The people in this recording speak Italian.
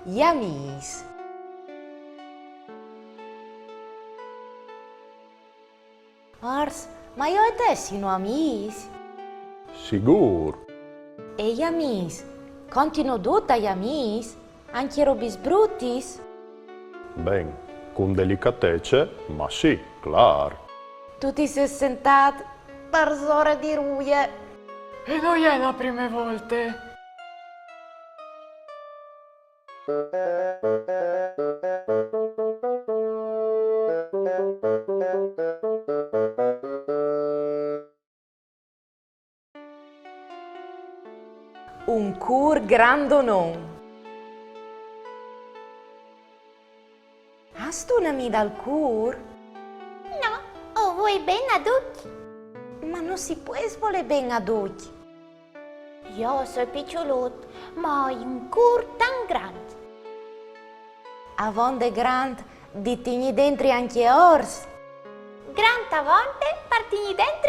gli amici. Ars, ma io e te siamo amici? Sigur. E gli amici? Continuano tutti gli amici? Anche i robis brutis? Ben, con delicatezze, ma sì, clar. Tu ti sei sentato per zore di ruie. E non è la prima volta. Un cur grandonon. Hast tu un'amica al cur? No, o vuoi bene a tutti? Ma non si può volere bene a tutti. Io sono picciolotto, ma in cur tan grande. A vonde grand, di tigni dentro anche ors. Grande a volte, partini dentro